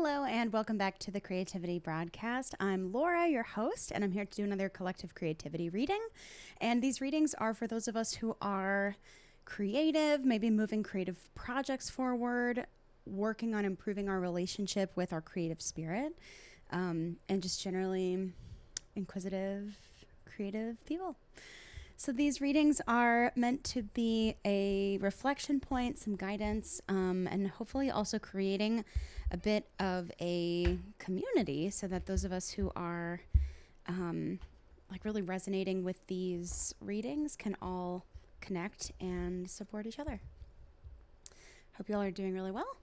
Hello and welcome back to the Creativity Broadcast. I'm Laura, your host, and I'm here to do another collective creativity reading. And these readings are for those of us who are creative, maybe moving creative projects forward, working on improving our relationship with our creative spirit, and just generally inquisitive, creative people. So these readings are meant to be a reflection point, some guidance, and hopefully also creating a bit of a community so that those of us who are really resonating with these readings can all connect and support each other. Hope you all are doing really well.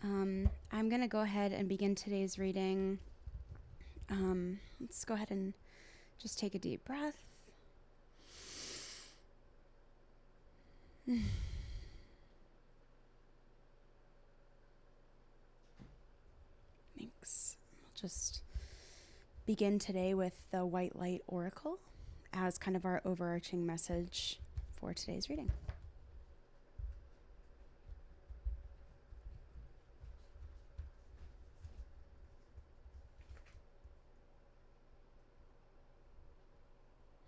I'm going to go ahead and begin today's reading. Let's go ahead and just take a deep breath. Thanks. We'll just begin today with the White Light Oracle as kind of our overarching message for today's reading.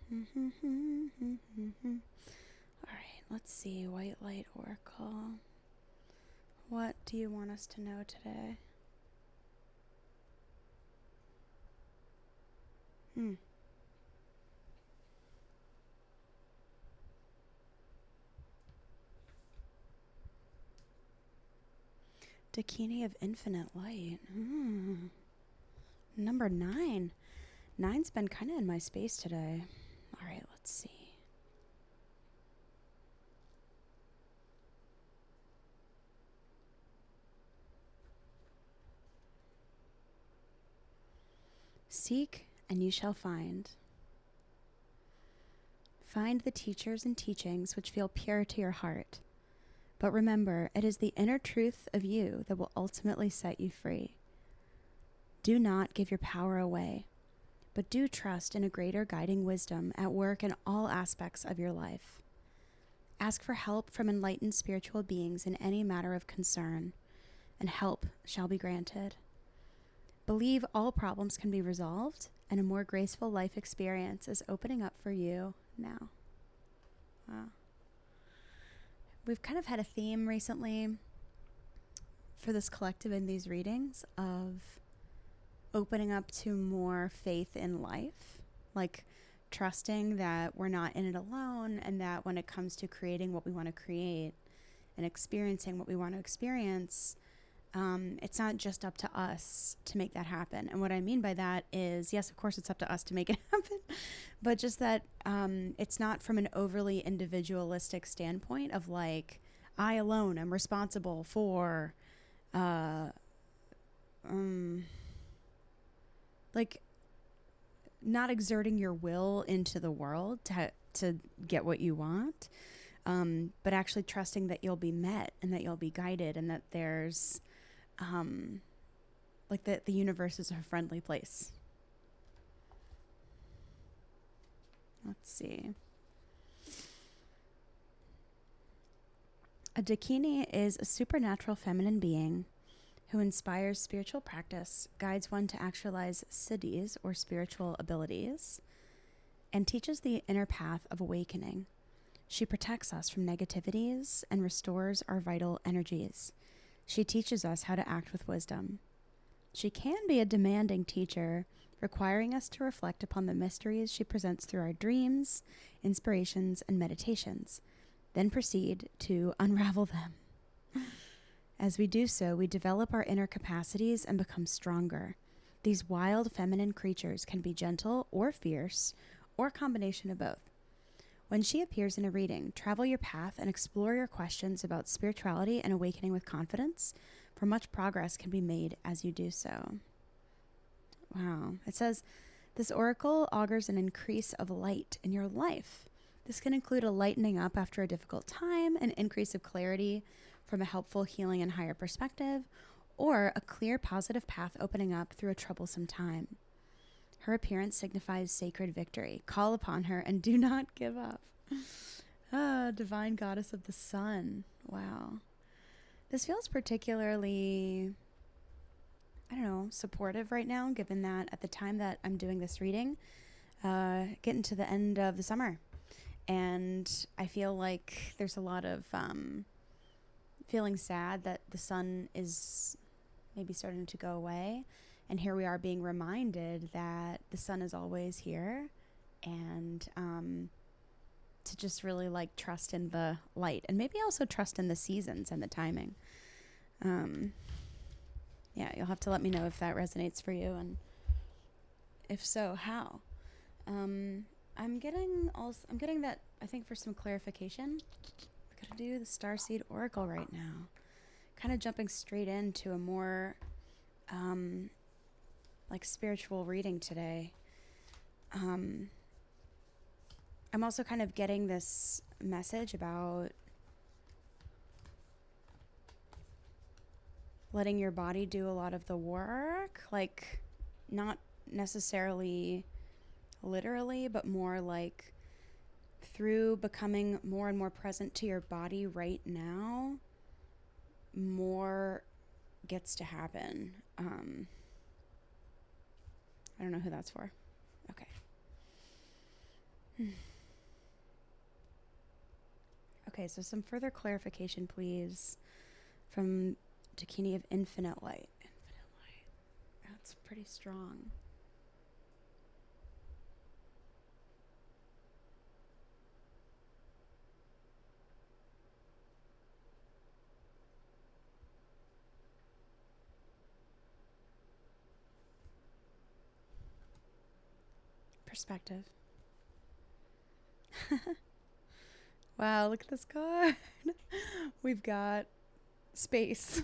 All right, let's see. White Light Oracle. What do you want us to know today? Dakini of Infinite Light. Number 9. 9's been kind of in my space today. All right, let's see. Seek and you shall find. Find the teachers and teachings which feel pure to your heart. But remember, it is the inner truth of you that will ultimately set you free. Do not give your power away, but do trust in a greater guiding wisdom at work in all aspects of your life. Ask for help from enlightened spiritual beings in any matter of concern, and help shall be granted. Believe all problems can be resolved, and a more graceful life experience is opening up for you now. Wow. We've kind of had a theme recently for this collective in these readings of opening up to more faith in life, like trusting that we're not in it alone, and that when it comes to creating what we want to create and experiencing what we want to experience, it's not just up to us to make that happen. And what I mean by that is, yes, of course, it's up to us to make it happen, but just that it's not from an overly individualistic standpoint of like, I alone am responsible for, like not exerting your will into the world to get what you want, but actually trusting that you'll be met and that you'll be guided and that there's like the universe is a friendly place. Let's see. A Dakini is a supernatural feminine being who inspires spiritual practice, guides one to actualize siddhis or spiritual abilities, and teaches the inner path of awakening. She protects us from negativities and restores our vital energies. She teaches us how to act with wisdom. She can be a demanding teacher, requiring us to reflect upon the mysteries she presents through our dreams, inspirations, and meditations, then proceed to unravel them. As we do so, we develop our inner capacities and become stronger. These wild feminine creatures can be gentle or fierce, or a combination of both. When she appears in a reading, travel your path and explore your questions about spirituality and awakening with confidence, for much progress can be made as you do so. Wow. It says, this oracle augurs an increase of light in your life. This can include a lightening up after a difficult time, an increase of clarity from a helpful healing and higher perspective, or a clear positive path opening up through a troublesome time. Her appearance signifies sacred victory. Call upon her and do not give up. Divine goddess of the sun. Wow. This feels particularly supportive right now, given that at the time that I'm doing this reading, getting to the end of the summer. And I feel like there's a lot of feeling sad that the sun is maybe starting to go away. And here we are being reminded that the sun is always here, and to just really like trust in the light, and maybe also trust in the seasons and the timing. Yeah, you'll have to let me know if that resonates for you, and if so, how. I'm getting that, I think, for some clarification. I'm gonna do the Starseed Oracle right now. Kind of jumping straight into a more like spiritual reading today. I'm also kind of getting this message about letting your body do a lot of the work, like not necessarily literally, but more like through becoming more and more present to your body right now, more gets to happen. I don't know who that's for. Okay. Okay, so some further clarification, please, from Dakini of Infinite Light. Infinite Light. That's pretty strong. Perspective. Wow, look at this card. We've got space.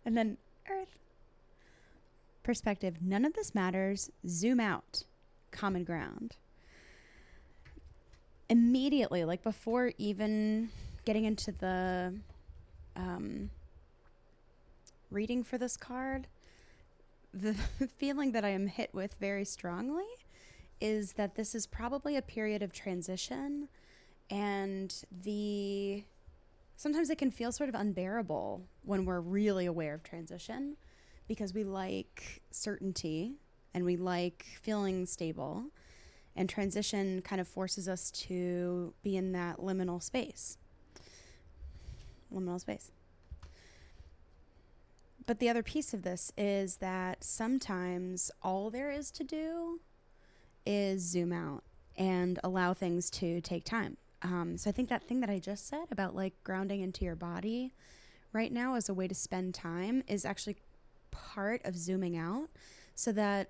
And then Earth. Perspective. None of this matters. Zoom out. Common ground. Immediately, like before even getting into the reading for this card, the feeling that I am hit with very strongly is that this is probably a period of transition, and sometimes it can feel sort of unbearable when we're really aware of transition, because we like certainty and we like feeling stable, and transition kind of forces us to be in that liminal space. But the other piece of this is that sometimes all there is to do is zoom out and allow things to take time. So I think that thing that I just said about like grounding into your body right now as a way to spend time is actually part of zooming out, so that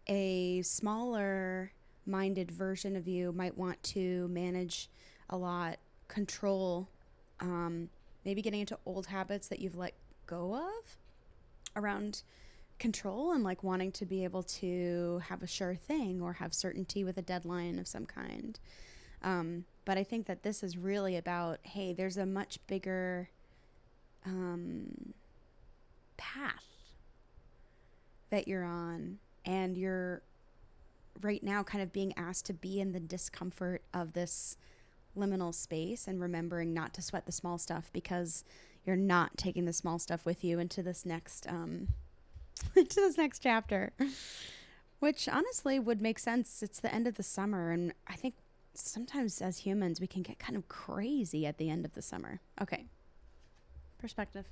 a smaller minded version of you might want to manage a lot, control, maybe getting into old habits that you've let go of around control, and like wanting to be able to have a sure thing or have certainty with a deadline of some kind. But I think that this is really about, hey, there's a much bigger path that you're on, and you're right now kind of being asked to be in the discomfort of this liminal space, and remembering not to sweat the small stuff, because you're not taking the small stuff with you into this next into this next chapter, which honestly would make sense. It's the end of the summer, and I think sometimes as humans we can get kind of crazy at the end of the summer. Okay. Perspective.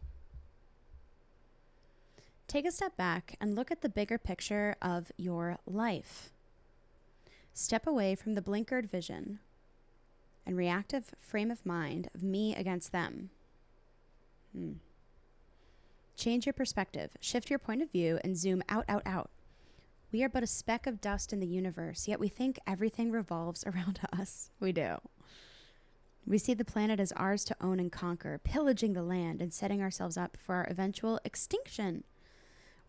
Take a step back and look at the bigger picture of your life. Step away from the blinkered vision and reactive frame of mind of me against them. Change your perspective, shift your point of view, and zoom out, out, out. We are but a speck of dust in the universe, yet we think everything revolves around us. We do. We see the planet as ours to own and conquer, pillaging the land and setting ourselves up for our eventual extinction.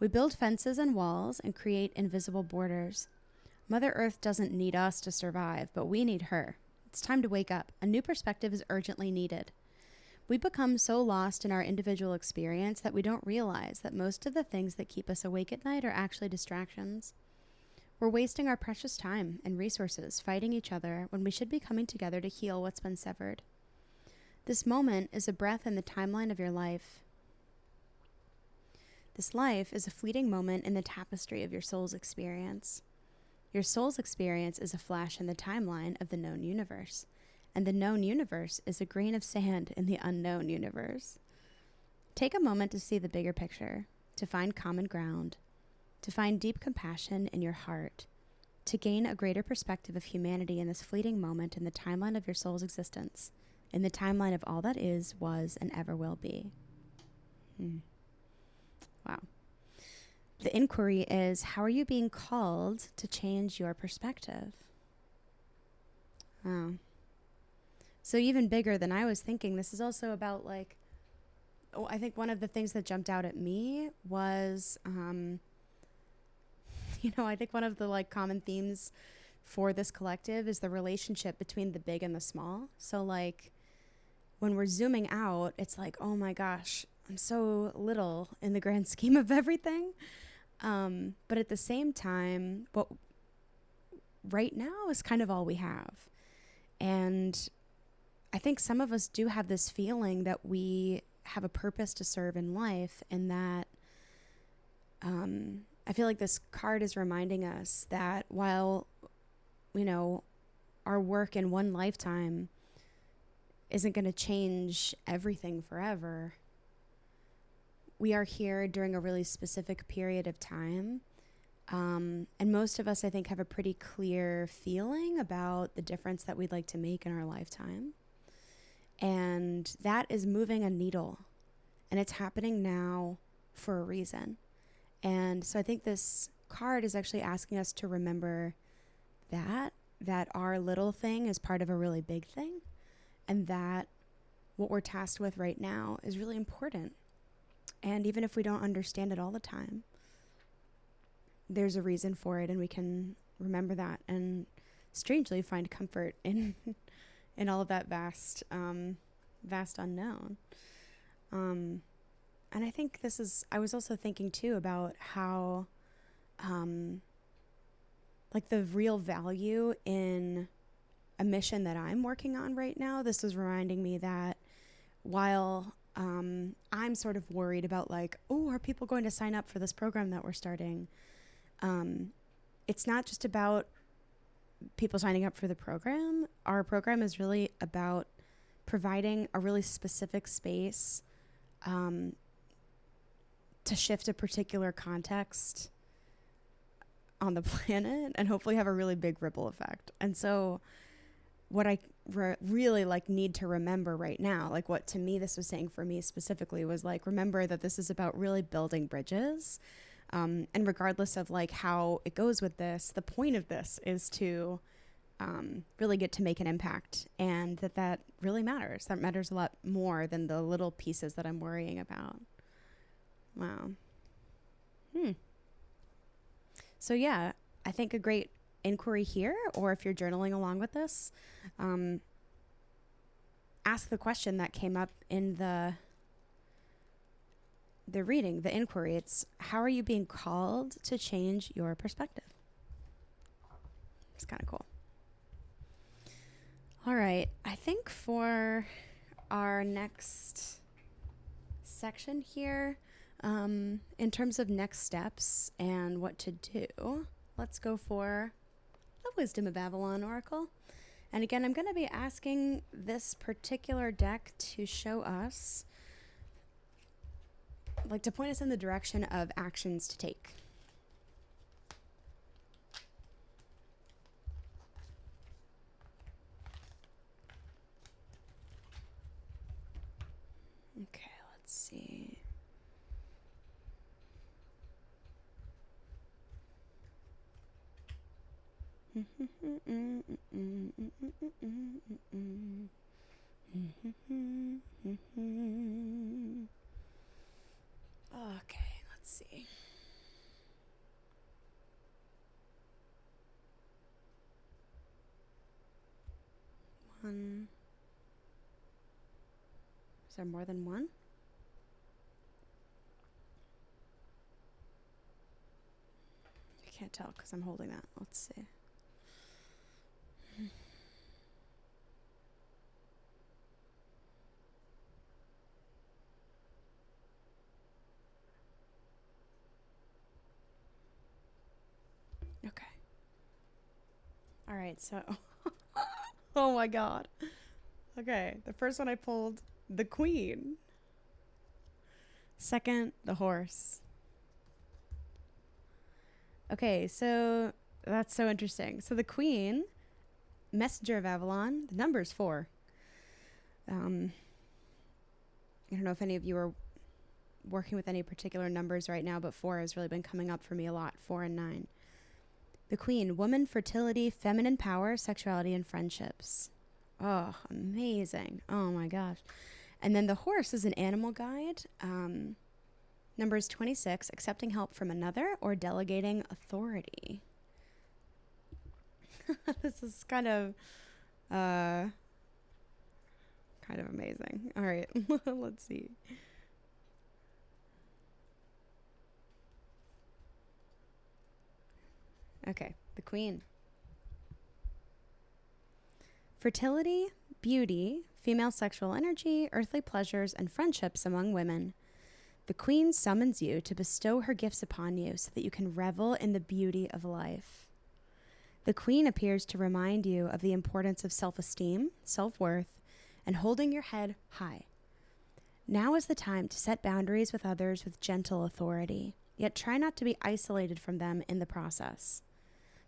We build fences and walls and create invisible borders. Mother Earth doesn't need us to survive, but we need her. It's time to wake up. A new perspective is urgently needed. We become so lost in our individual experience that we don't realize that most of the things that keep us awake at night are actually distractions. We're wasting our precious time and resources fighting each other when we should be coming together to heal what's been severed. This moment is a breath in the timeline of your life. This life is a fleeting moment in the tapestry of your soul's experience. Your soul's experience is a flash in the timeline of the known universe, and the known universe is a grain of sand in the unknown universe. Take a moment to see the bigger picture, to find common ground, to find deep compassion in your heart, to gain a greater perspective of humanity in this fleeting moment in the timeline of your soul's existence, in the timeline of all that is, was, and ever will be. Wow. The inquiry is, how are you being called to change your perspective? Oh. So even bigger than I was thinking, this is also about I think one of the things that jumped out at me was, I think one of the common themes for this collective is the relationship between the big and the small. So when we're zooming out, it's oh my gosh, I'm so little in the grand scheme of everything. But at the same time, what right now is kind of all we have. And I think some of us do have this feeling that we have a purpose to serve in life, and that I feel like this card is reminding us that while, our work in one lifetime isn't going to change everything forever, we are here during a really specific period of time. And most of us, I think, have a pretty clear feeling about the difference that we'd like to make in our lifetime. And that is moving a needle. And it's happening now for a reason. And so I think this card is actually asking us to remember that our little thing is part of a really big thing. And that what we're tasked with right now is really important. And even if we don't understand it all the time, there's a reason for it, and we can remember that and strangely find comfort in in all of that vast unknown. And I think I was also thinking too about how the real value in a mission that I'm working on right now. This was reminding me that while I'm sort of worried about are people going to sign up for this program that we're starting? It's not just about people signing up for the program. Our program is really about providing a really specific space to shift a particular context on the planet and hopefully have a really big ripple effect. And so what I really need to remember right now, what to me this was saying for me specifically was remember that this is about really building bridges. And regardless of how it goes with this, the point of this is to really get to make an impact, and that really matters. That matters a lot more than the little pieces that I'm worrying about. Wow. So yeah, I think a great inquiry here, or if you're journaling along with this, ask the question that came up in the reading, the inquiry. It's, how are you being called to change your perspective? It's kind of cool. All right. I think for our next section here, in terms of next steps and what to do, let's go for the Wisdom of Avalon Oracle. And again, I'm going to be asking this particular deck to show us, to point us in the direction of actions to take. Okay, let's see. Okay, let's see. One. Is there more than one? I can't tell because I'm holding that. Let's see. Okay. All right. So, oh my God. Okay. The first one I pulled, the Queen. Second, the Horse. Okay. So that's so interesting. So the Queen, messenger of Avalon, the number's 4. I don't know if any of you are working with any particular numbers right now, but 4 has really been coming up for me a lot. 4 and 9. The Queen, woman, fertility, feminine power, sexuality, and friendships. Oh, amazing. Oh my gosh. And then the Horse is an animal guide. Number is 26, accepting help from another or delegating authority. This is kind of amazing. All right, let's see. Okay, the Queen. Fertility, beauty, female sexual energy, earthly pleasures, and friendships among women. The Queen summons you to bestow her gifts upon you so that you can revel in the beauty of life. The Queen appears to remind you of the importance of self-esteem, self-worth, and holding your head high. Now is the time to set boundaries with others with gentle authority, yet try not to be isolated from them in the process.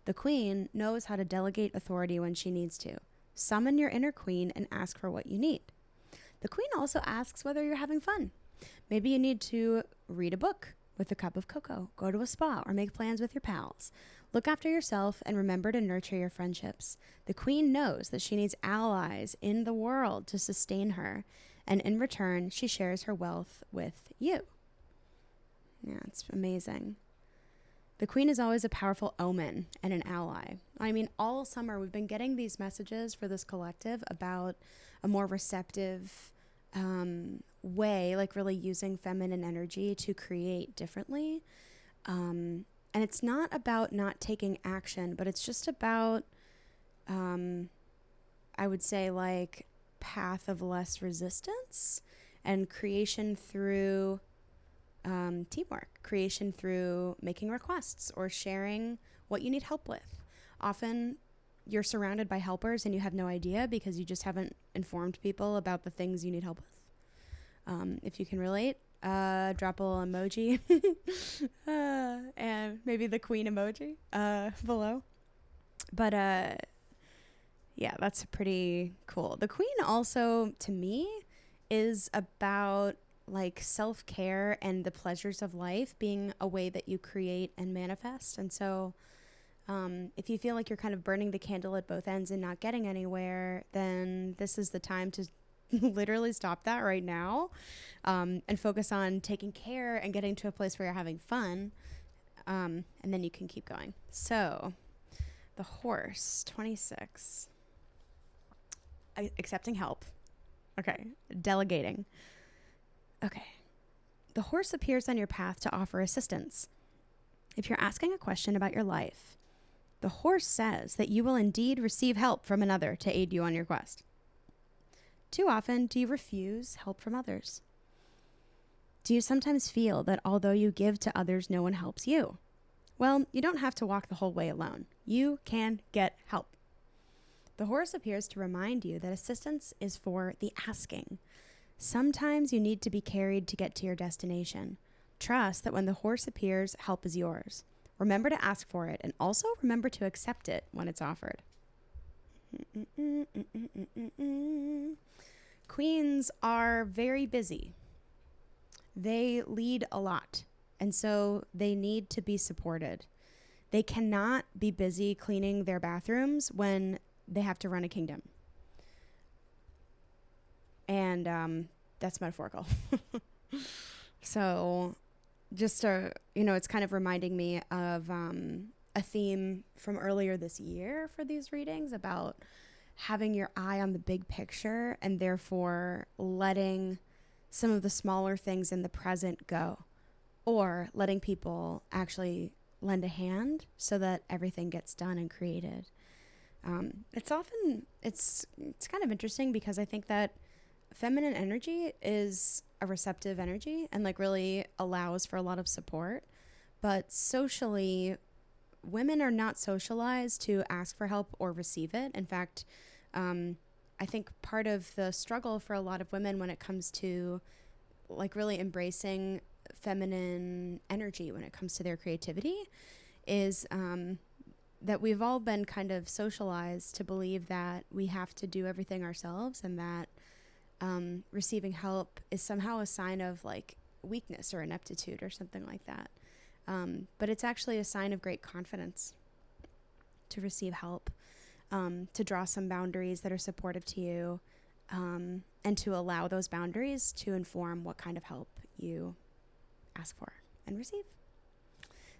The Queen knows how to delegate authority when she needs to. Summon your inner queen and ask for what you need. The Queen also asks whether you're having fun. Maybe you need to read a book with a cup of cocoa, go to a spa, or make plans with your pals. Look after yourself and remember to nurture your friendships. The Queen knows that she needs allies in the world to sustain her, and in return, she shares her wealth with you. Yeah, it's amazing. The Queen is always a powerful omen and an ally. I mean, all summer we've been getting these messages for this collective about a more receptive way, like really using feminine energy to create differently. And it's not about not taking action, but it's just about, I would say, like, path of less resistance and creation through teamwork, creation through making requests or sharing what you need help with. Often you're surrounded by helpers and you have no idea because you just haven't informed people about the things you need help with. If you can relate, drop a little emoji and maybe the Queen emoji below. But yeah, that's pretty cool. The Queen also, to me, is about like self-care and the pleasures of life being a way that you create and manifest. And so if you feel like you're kind of burning the candle at both ends and not getting anywhere, then this is the time to literally stop that right now and focus on taking care and getting to a place where you're having fun. And then you can keep going. So the Horse, 26. Accepting help. Okay. Delegating. Okay. The Horse appears on your path to offer assistance. If you're asking a question about your life, the Horse says that you will indeed receive help from another to aid you on your quest. Too often, do you refuse help from others? Do you sometimes feel that although you give to others, no one helps you? Well, you don't have to walk the whole way alone. You can get help. The Horse appears to remind you that assistance is for the asking. Sometimes you need to be carried to get to your destination. Trust that when the Horse appears, help is yours. Remember to ask for it, and also remember to accept it when it's offered. Queens are very busy. They lead a lot, and so they need to be supported. They cannot be busy cleaning their bathrooms when they have to run a kingdom. And that's metaphorical. So just it's kind of reminding me of a theme from earlier this year for these readings about having your eye on the big picture and therefore letting some of the smaller things in the present go, or letting people actually lend a hand so that everything gets done and created. It's kind of interesting because I think that feminine energy is a receptive energy and like really allows for a lot of support, but socially women are not socialized to ask for help or receive it. In fact, I think part of the struggle for a lot of women when it comes to like really embracing feminine energy when it comes to their creativity is that we've all been kind of socialized to believe that we have to do everything ourselves, and that receiving help is somehow a sign of like weakness or ineptitude or something like that. But it's actually a sign of great confidence to receive help, to draw some boundaries that are supportive to you, and to allow those boundaries to inform what kind of help you ask for and receive.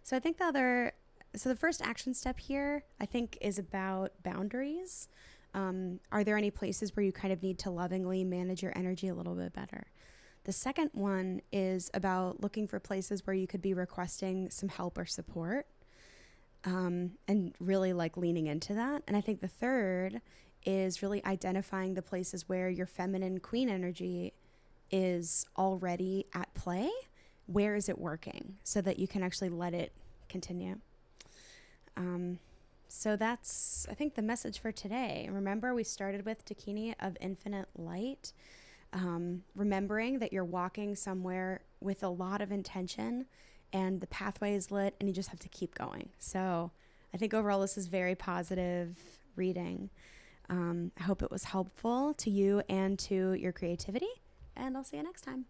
So I think the first action step here, I think, is about boundaries. Are there any places where you kind of need to lovingly manage your energy a little bit better? The second one is about looking for places where you could be requesting some help or support, and really like leaning into that. And I think the third is really identifying the places where your feminine queen energy is already at play. Where is it working so that you can actually let it continue? So that's, I think, the message for today. Remember, we started with Dakini of infinite light. Remembering that you're walking somewhere with a lot of intention and the pathway is lit and you just have to keep going. So I think overall this is very positive reading. I hope it was helpful to you and to your creativity, and I'll see you next time.